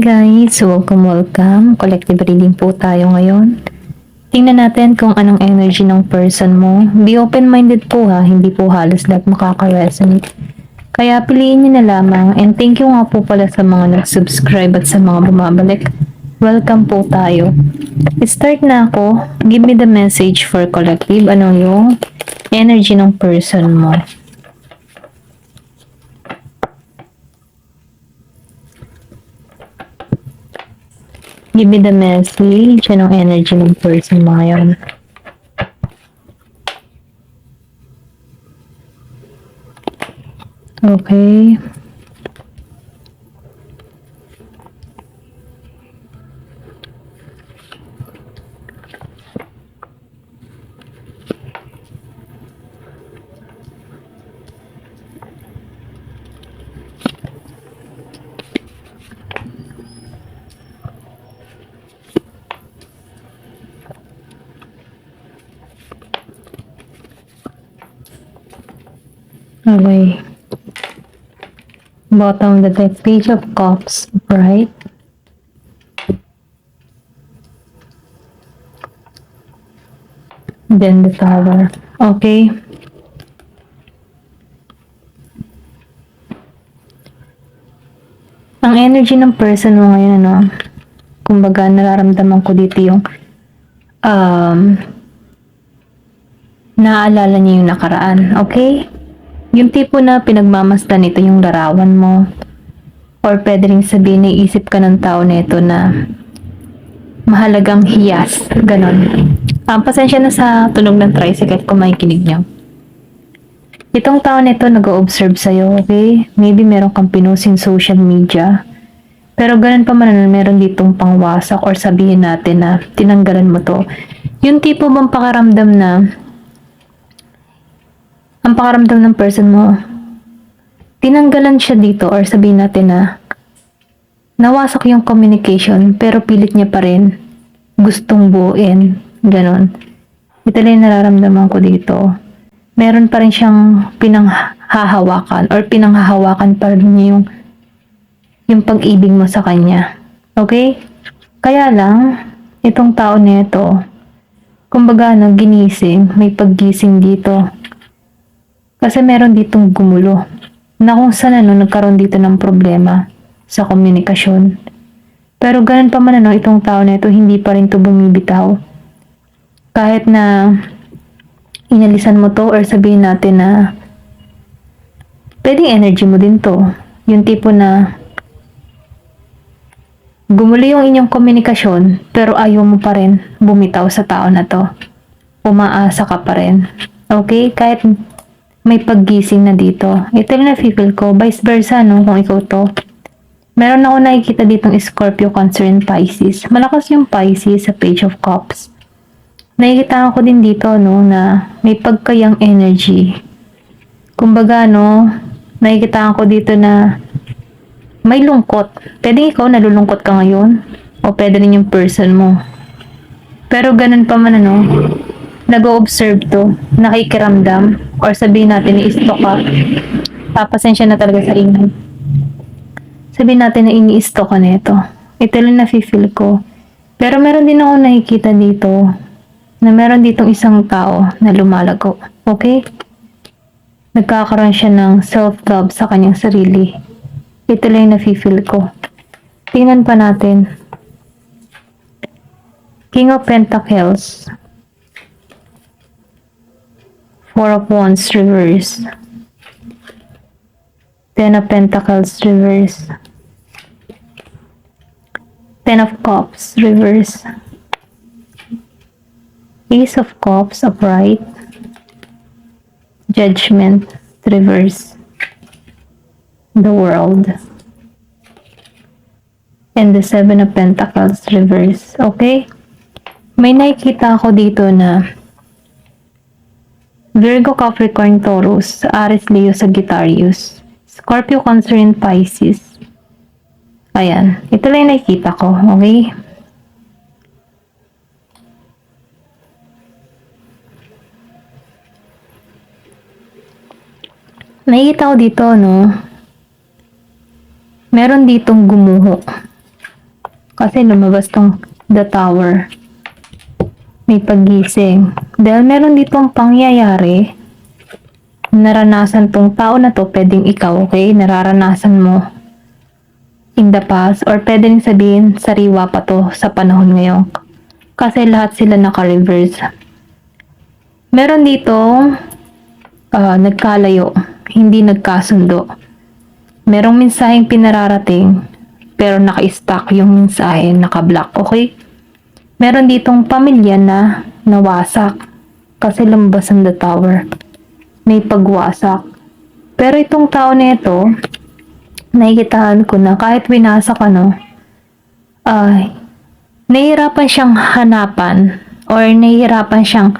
Guys, welcome. Collective reading po tayo ngayon. Tingnan natin kung anong energy ng person mo. Be open-minded po ha, hindi po halos lahat makaka-resonate. Kaya piliin nyo na lamang, and thank you nga po pala sa mga nag-subscribe at sa mga bumabalik. Welcome po tayo. Start na ako. Give me the message for collective. Ano yung energy ng person mo? Give me the message. Anong energy ng person mo ngayon? Okay. Okay. Bottom of the deck, Page of Cups, right? Then the Tower. Okay. Ang energy ng person mo ngayon, ano? Kumbaga, nararamdaman ko dito yung naaalala niya yung nakaraan. Okay? Yung tipo na pinagmamasdan nito yung larawan mo. Or pwede rin sabihin, naisip ka ng tao nito na mahalagang hiyas. Ganon. Pasensya na sa tunog ng tricycle kung makikinig niyo. Itong tao nito nag-o-observe sa'yo, okay? Maybe meron kang pinusin social media. Pero ganun pa man, meron ditong pangwasak or sabihin natin na tinanggalan mo to. Yung tipo bang pakaramdam na ang pakaramdam ng person mo, tinanggalan siya dito or sabihin natin na nawasak yung communication pero pilit niya pa rin gustong buuin. Ganon. Ito lang yung nararamdaman ko dito. Meron pa rin siyang pinanghahawakan or pinanghahawakan pa rin niya yung pag-ibig mo sa kanya. Okay? Kaya lang, itong tao na ito, kumbaga ginising, may paggising dito. Kasi meron ditong gumulo na kung saan nagkaroon dito ng problema sa komunikasyon. Pero ganun pa man itong tao na ito, hindi pa rin to bumibitaw. Kahit na inalisan mo to or sabihin natin na pwedeng energy mo din to. Yung tipo na gumulo yung inyong komunikasyon pero ayaw mo pa rin bumitaw sa tao na to. Umaasa ka pa rin. Okay? Kahit may paggising na dito. Ito yung na-feel ko. Vice versa, kung ikaw to. Meron ako nakikita ditong Scorpio, Cancer, and Pisces. Malakas yung Pisces sa Page of Cups. Nakikita ko din dito, na may pagkayang energy. Kumbaga, nakikita ko dito na may lungkot. Pwede ikaw nalulungkot ka ngayon. O pwede rin yung person mo. Pero ganun pa man, nag-o-observe to, nakikiramdam, or sabihin natin i-stalk ka. Pasensya na talaga sa ingay. Sabihin natin na ini-stalk ka nito. Ito lang na-feel ko. Pero meron din ako nakikita dito, na meron ditong isang tao na lumalago. Okay? Nagkakaroon siya ng self-love sa kanyang sarili. Ito lang na-feel ko. Tingnan pa natin. King of Pentacles. Four of Wands reverse. Ten of Pentacles reverse. Ten of Cups reverse. Ace of Cups upright. Judgment reverse. The World. And the Seven of Pentacles reverse. Okay? May nakikita ako dito na Virgo, Capricorn, Taurus, Aries, Leo, Sagittarius, Scorpio, Cancer, and Pisces. Ayan. Ito lang yung nakikita ko. Okay? Nakikita ko dito, meron ditong gumuho. Kasi lumabas tong the tower. May paggising. Dahil meron ditong pangyayari, naranasan tong tao na to, pwedeng ikaw, okay? Nararanasan mo in the past, or pwedeng sabihin, sariwa pa to sa panahon ngayon. Kasi lahat sila naka-reverse. Meron ditong nagkalayo, hindi nagkasundo. Merong mensaheng pinararating, pero naka-stack yung mensahe, naka-block, okay? Meron ditong pamilya na nawasak kasi lumabas ang the tower. May pagwasak. Pero itong tao na ito, nakikitaan ko na kahit winasak nahihirapan siyang hanapan or nahihirapan siyang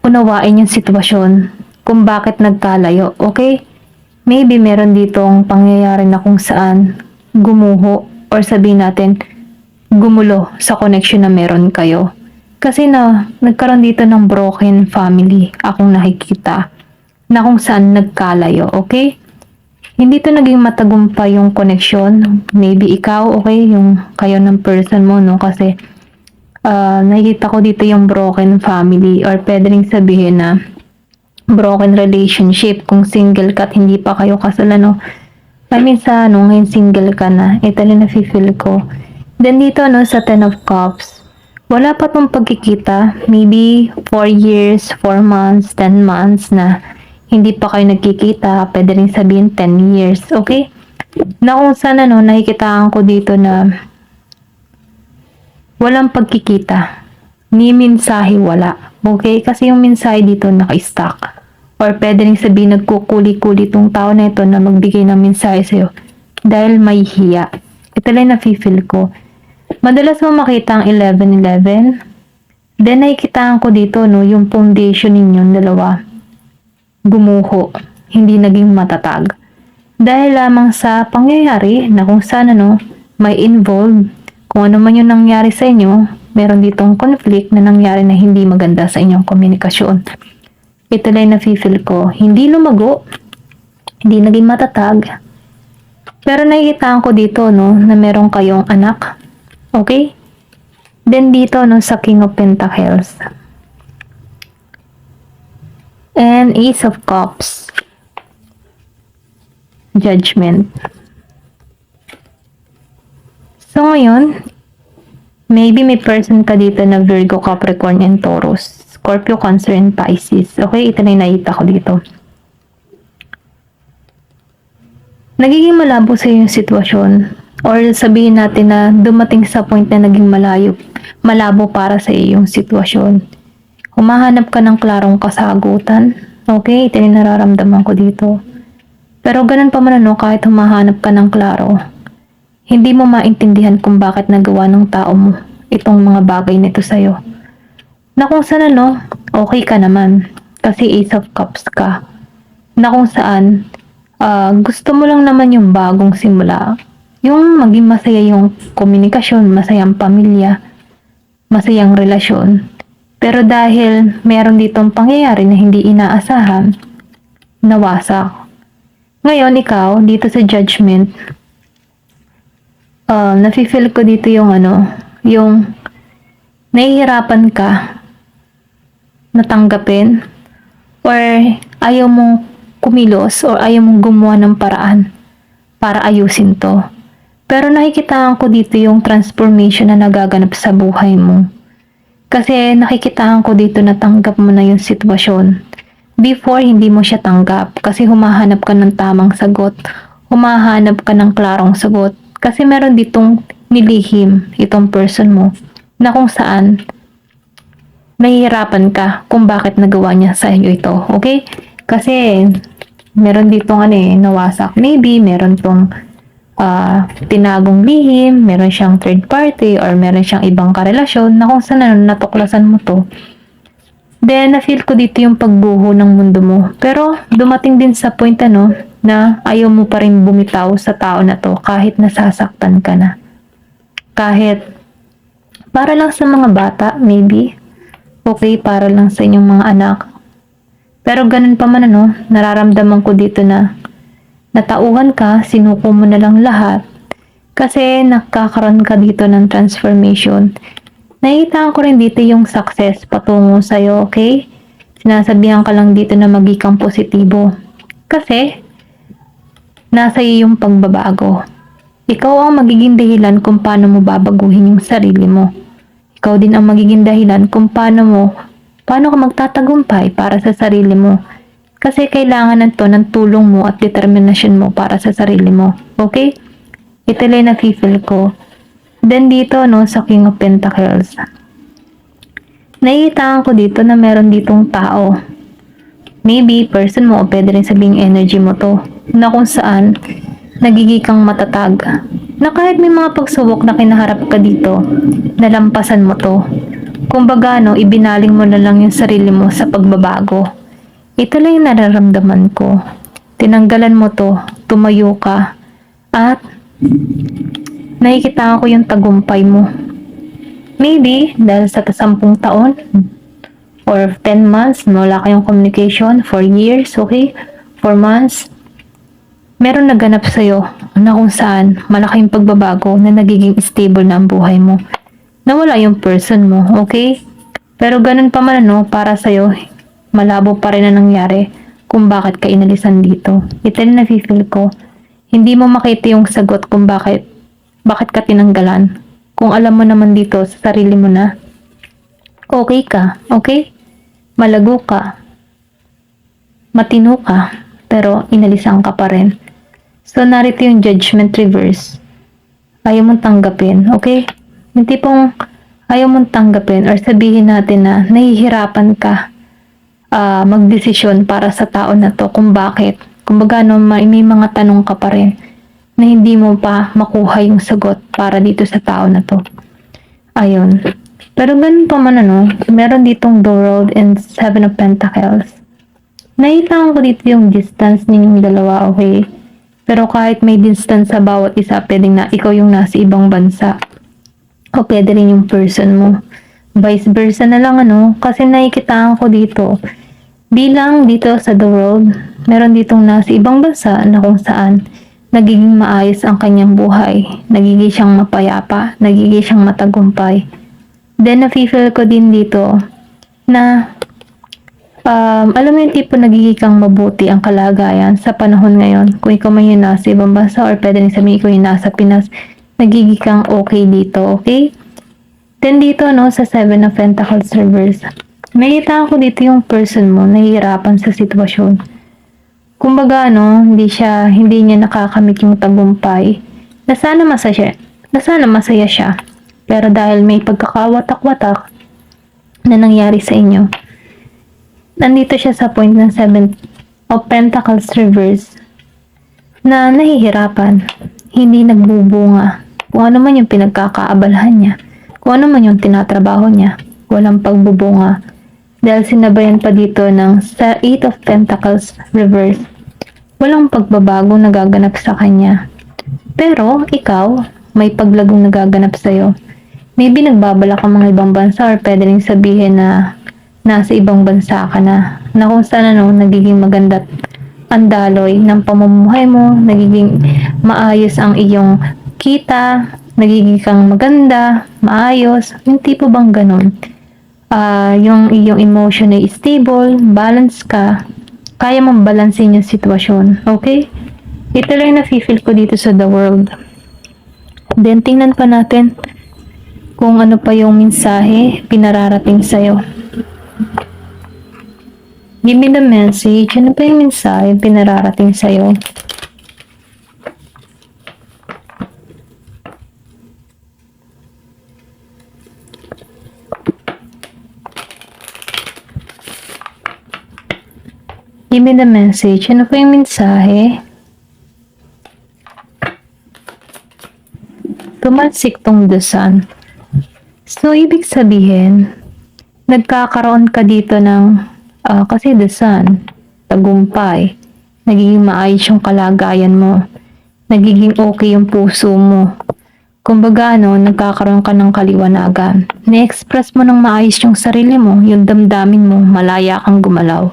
unawain yung sitwasyon kung bakit nagkalayo, okay? Maybe meron ditong pangyayari na kung saan gumuho or sabihin natin gumulo sa connection na meron kayo. Kasi nagkaroon dito ng broken family akong nakikita na kung saan nagkalayo, okay? Hindi to naging matagumpay yung connection. Maybe ikaw, okay, yung kayo ng person mo, no? Kasi nakikita ko dito yung broken family or pwede rin sabihin na broken relationship kung single ka at hindi pa kayo kasal, no? I mean ngayon single ka na, ito na nafe-feel ko. Then dito, sa Ten of Cups, wala pa tong pagkikita, maybe 4 years, 4 months, 10 months na hindi pa kayo nagkikita, pwede rin sabihin 10 years, okay? Na kung saan nakikitaan ko dito na walang pagkikita, ni mensahe wala, okay? Kasi yung mensahe dito naka-stack. Or pwede rin sabihin nagkukuli-kuli tong tao na ito na magbigay ng mensahe sa'yo dahil may hiya. Ito lang nafe-feel ko. Madalas mo makita ang 11-11. Then nakikitaan ko dito yung foundation ninyong dalawa gumuho, hindi naging matatag. Dahil lamang sa pangyayari na kung saan may involved, kung ano man yung nangyari sa inyo, meron ditong conflict na nangyari na hindi maganda sa inyong komunikasyon. Ito lang nafe-feel ko. Hindi lumago, hindi naging matatag. Pero nakikitaan ko dito na meron kayong anak. Okay? Then dito sa King of Pentacles. And Ace of Cups. Judgment. So ngayon, maybe may person ka dito na Virgo, Capricorn, and Taurus. Scorpio, Cancer, and Pisces. Okay, ito na yung nakita ko dito. Nagiging malabo sa yung sitwasyon. Or sabihin natin na dumating sa point na naging malabo para sa iyong sitwasyon. Humahanap ka ng klarong kasagutan. Okay, ito yung nararamdaman ko dito. Pero ganun pa man kahit humahanap ka ng klaro, hindi mo maintindihan kung bakit nagawa ng tao mo itong mga bagay nito sa'yo. Na kung saan okay ka naman kasi Ace of Cups ka. Na kung saan gusto mo lang naman yung bagong simula. Yung maging masaya yung komunikasyon, masayang pamilya, masayang relasyon. Pero dahil meron ditong pangyayari na hindi inaasahan, nawasak. Ngayon ikaw, dito sa Judgment, nafe-feel ko dito yung yung nahihirapan ka natanggapin or ayaw mong kumilos or ayaw mong gumawa ng paraan para ayusin to. Pero nakikitaan ko dito yung transformation na nagaganap sa buhay mo. Kasi nakikitaan ko dito na tanggap mo na yung sitwasyon. Before, hindi mo siya tanggap kasi humahanap ka ng tamang sagot. Humahanap ka ng klarong sagot. Kasi meron ditong nilihim itong person mo na kung saan nahihirapan ka kung bakit nagawa niya sa iyo ito. Okay? Kasi meron ditong nawasak. Maybe meron tong tinagong lihim, meron siyang third party, or meron siyang ibang karelasyon na kung saan natuklasan mo to. Then, na-feel ko dito yung pagbuho ng mundo mo. Pero, dumating din sa point na ayaw mo pa rin bumitaw sa tao na to kahit nasasaktan ka na. Kahit, para lang sa mga bata, maybe. Okay, para lang sa inyong mga anak. Pero ganun pa man nararamdaman ko dito na natauhan ka, sinuko mo na lang lahat. Kasi nakakaroon ka dito ng transformation. Nakikita ko rin dito yung success patungo sa'yo, okay? Sinasabihan ka lang dito na maging kang positibo. Kasi, nasa iyo yung pagbabago. Ikaw ang magiging dahilan kung paano mo babaguhin yung sarili mo. Ikaw din ang magiging dahilan kung paano ka magtatagumpay para sa sarili mo. Kasi kailangan nito ng tulong mo at determinasyon mo para sa sarili mo. Okay? Ito lang na-feel ko. Then dito, no, sa King of Pentacles. Nakikita ko dito na meron ditong tao. Maybe, person mo o pwede rin sabing energy mo to. Na kung saan, nagiging kang matatag. Na kahit may mga pagsubok na kinaharap ka dito, nalampasan mo to. Kumbaga, no, ibinaling mo na lang yung sarili mo sa pagbabago. Ito lang yung nararamdaman ko. Tinanggalan mo to, tumayo ka, at nakikita ko yung tagumpay mo. Maybe, dahil sa 10 taon, or 10 months, wala kayong communication, 4 years, okay? 4 months, meron naganap sa'yo na kung saan malaking pagbabago na nagiging stable na ang buhay mo. Nawala yung person mo, okay? Pero ganun pa man, no, para sa'yo, malabo pa rin na nangyari kung bakit ka inalisan dito. Ito na nafe-feel ko. Hindi mo makita yung sagot kung bakit ka tinanggalan. Kung alam mo naman dito sa sarili mo na okay ka, okay? Malago ka, matino ka, pero inalisan ka pa rin. So, narito yung judgment reverse. Ayaw mong tanggapin, okay? Yung tipong ayaw mong tanggapin or sabihin natin na nahihirapan ka magdesisyon para sa tao na to kung bakit. Kumbaga, no, may mga tanong ka pa rin na hindi mo pa makuha yung sagot para dito sa tao na to. Ayun. Pero ganun pa man, ano, meron ditong The World and 7 of Pentacles. Nakita ko dito yung distance ninyong dalawa, okay? Pero kahit may distance sa bawat isa, pwedeng na ikaw yung nasa ibang bansa. O pwede rin yung person mo. Vice versa na lang, ano? Kasi nakikita ko dito, bilang dito sa The World, meron ditong nasa ibang bansa na kung saan nagiging maayos ang kanyang buhay. Nagiging siyang mapayapa, nagiging siyang matagumpay. Then, nafe-feel ko din dito na alam mo yung tipo nagiging kang mabuti ang kalagayan sa panahon ngayon. Kung ikaw man yung nasa ibang bansa or pwede rin sabihin ikaw yung nasa Pinas, nagiging kang okay dito, okay? Then dito, no, sa 7 of Pentacles reverse, nakita ko dito yung person mo nahihirapan sa sitwasyon. Kumbaga, no, hindi niya nakakamit yung tagumpay. Na sana masaya siya. Pero dahil may pagkakawatak-watak na nangyari sa inyo, nandito siya sa point ng 7 of Pentacles reverse na nahihirapan, hindi nagbubunga. Kung ano man yung pinagkakaabalahan niya, kung ano man yung tinatrabaho niya, walang pagbubunga. Dahil sinabayan pa dito ng 8 of Pentacles reverse, walang pagbabago nagaganap sa kanya. Pero ikaw, may paglagong nagaganap sa'yo. Maybe nagbabala ka mga ibang bansa or pwede rin sabihin na nasa ibang bansa ka na kung saan, ano, nagiging maganda ang daloy ng pamumuhay mo, nagiging maayos ang iyong kita, nagiging kang maganda, maayos, yung tipo bang ganun. Yung iyong emotion ay stable, balance ka, kaya mong balansin yung sitwasyon, okay? Ito lang yung nafe-feel ko dito sa The World. Then, tingnan pa natin kung ano pa yung mensahe pinararating sa'yo. Give me the message. Ano pa yung mensahe pinararating sa'yo? Give me the message. Ano pa yung mensahe? Tumalsik tong the sun. So, ibig sabihin, nagkakaroon ka dito ng, kasi the sun, tagumpay, nagiging maayos yung kalagayan mo, nagiging okay yung puso mo. Kumbaga, nagkakaroon ka ng kaliwanagan. Na-express mo ng maayos yung sarili mo, yung damdamin mo, malaya kang gumalaw.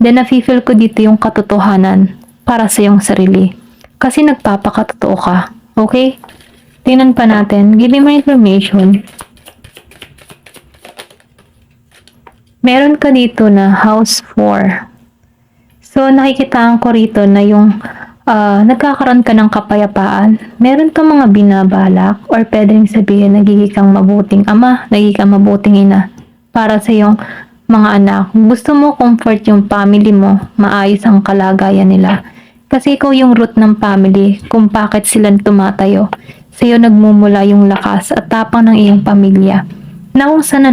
Then, nafe-feel ko dito yung katotohanan para sa iyong sarili. Kasi nagpapakatotoo ka, okay? Tingnan pa natin. Give me more information. Meron ka dito na house 4. So, nakikitaan ko rito na yung nagkakaroon ka ng kapayapaan. Meron ka mga binabalak or pwedeng sabihin nagiging kang mabuting ama, nagiging kang mabuting ina para sa iyong mga anak. Gusto mo comfort yung family mo, maayos ang kalagayan nila. Kasi ikaw yung root ng family kung bakit sila tumatayo. Sa iyo nagmumula yung lakas at tapang ng iyong pamilya. Na kung saan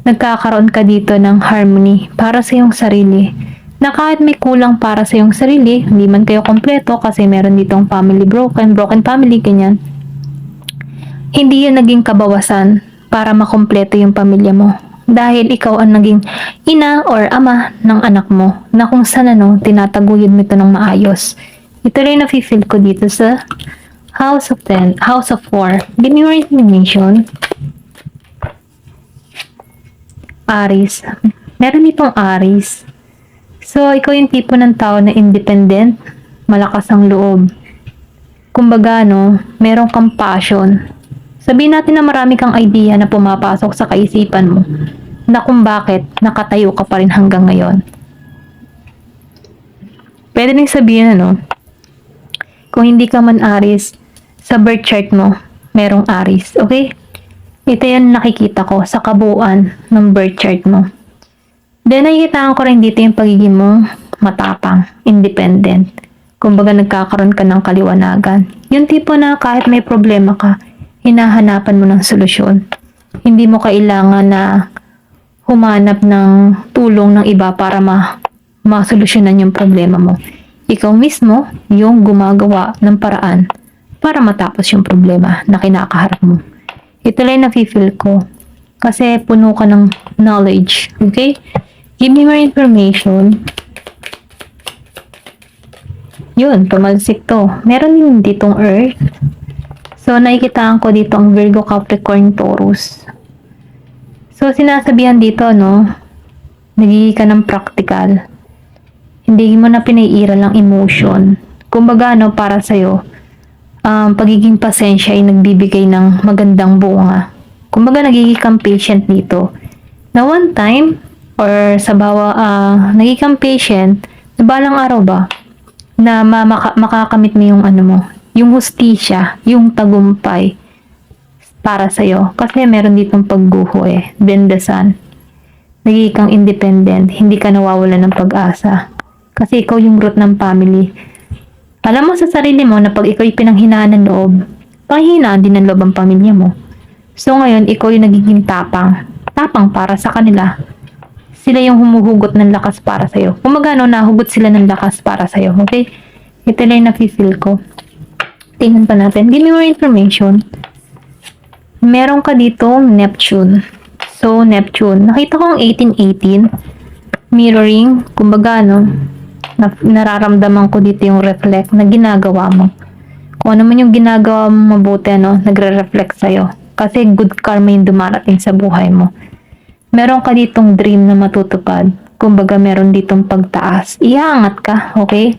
nagkakaroon ka dito ng harmony para sa iyong sarili. Na kahit may kulang para sa iyong sarili, hindi man kayo kompleto kasi meron ditong family broken family, ganyan. Hindi yun naging kabawasan para makompleto yung pamilya mo. Dahil ikaw ang naging ina or ama ng anak mo na kung saan tinataguyod mo ito ng maayos. Ito rin na-feel ko dito sa House of 10, House of 4. Give me more information. Aries. Meron itong Aries. So, ikaw yung tipo ng tao na independent, malakas ang loob. Kumbaga, meron kang passion. Sabihin natin na marami kang idea na pumapasok sa kaisipan mo na kung bakit nakatayo ka pa rin hanggang ngayon. Pwede rin sabihin, kung hindi ka man Aries, sa birth chart mo, merong Aries. Okay? Ito yung nakikita ko sa kabuuan ng birth chart mo. Then, nakikitaan ko rin dito yung pagiging mo matapang, independent. Kumbaga, nagkakaroon ka ng kaliwanagan. Yung tipo na kahit may problema ka, hinahanapan mo ng solusyon. Hindi mo kailangan na humanap ng tulong ng iba para masolusyonan yung problema mo. Ikaw mismo yung gumagawa ng paraan para matapos yung problema na kinakaharap mo. Ito lang na-feel ko kasi puno ka ng knowledge. Okay? Give me more information. Yun, tumalsik to. Meron din ditong Earth. So, nakikitaan ko dito ang Virgo, Capricorn, Taurus. So, sinasabihan dito, nagiging ka ng practical. Hindi mo na pinaiiral ang emotion. Kumbaga, para sa'yo, pagiging pasensya ay nagbibigay ng magandang bunga. Kumbaga, nagiging kang patient dito. Na one time, or sa nagiging kang patient, na balang araw ba, na makakamit mo yung yung hustisya, yung tagumpay para sa'yo. Kasi meron ditong pagguho Then the sun. Nagiging kang independent, hindi ka nawawalan ng pag-asa. Kasi ikaw yung root ng family. Alam mo sa sarili mo na pag ikaw yung pinanghinaan ng loob, panghinaan din ng loob ang pamilya mo. So ngayon, ikaw yung nagiging tapang. Tapang para sa kanila. Sila yung humuhugot ng lakas para sa'yo. Kumaga, nahugot sila ng lakas para sa'yo. Okay? Ito lang yung na-feel ko. Tingnan pa natin. Give me more information. Meron ka dito, Neptune. So, Neptune. Nakita ko ang 1818. Mirroring. Kumbaga, nararamdaman ko dito yung reflect na ginagawa mo. Kung ano man yung ginagawa mo mabuti, nagre-reflect sa'yo. Kasi good karma yung dumarating sa buhay mo. Meron ka ditong dream na matutupad. Kumbaga, meron ditong pagtaas. Iangat ka, okay?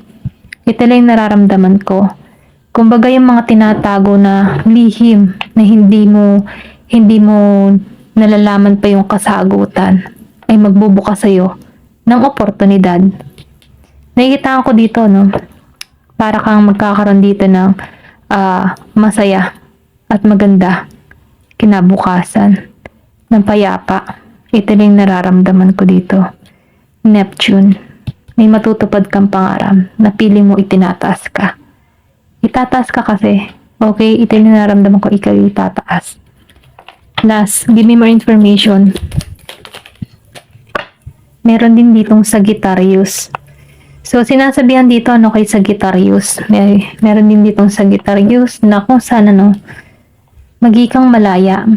Ito lang yung nararamdaman ko. Kumbaga, yung mga tinatago na lihim na hindi mo nalalaman pa yung kasagutan ay magbubukas sa'yo ng oportunidad. Nakikita ko dito, para kang magkakaroon dito ng masaya at maganda kinabukasan ng payapa. Ito lang nararamdaman ko dito. Neptune. May matutupad kang pangarap na piling mo itinataas ka. Itataas ka kasi. Okay? Ito lang nararamdaman ko, ikaw itataas. Last, give me more information. Meron din ditong Sagittarius. So, sinasabihan dito, kay Sagittarius. Meron din ditong Sagittarius na kung saan, magiging malaya.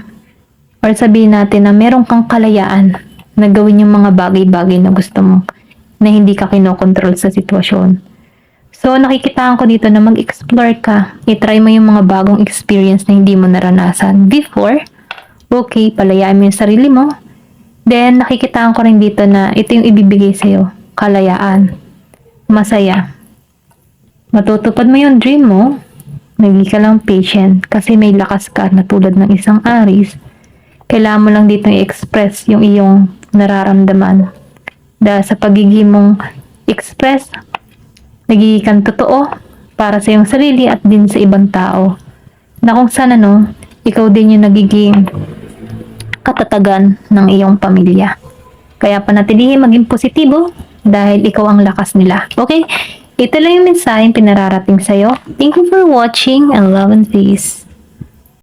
Or sabihin natin na meron kang kalayaan na gawin yung mga bagay-bagay na gusto mo na hindi ka kinokontrol sa sitwasyon. So, nakikitaan ko dito na mag-explore ka. I-try mo yung mga bagong experience na hindi mo naranasan before. Okay, palayaan mo yung sarili mo. Then, nakikitaan ko rin dito na ito yung ibibigay sa'yo. Kalayaan. Masaya. Matutupad mo yung dream mo. Naging ka lang patient kasi may lakas ka na tulad ng isang Aries. Kailangan mo lang dito i-express yung iyong nararamdaman. Dahil sa pagiging mong express, nagiging kang totoo para sa iyong sarili at din sa ibang tao. Na kung sana ikaw din yung nagiging katatagan ng iyong pamilya. Kaya panatilihin maging positibo dahil ikaw ang lakas nila. Okay? Ito lang yung mensaheng pinararating sa'yo. Thank you for watching and love and peace.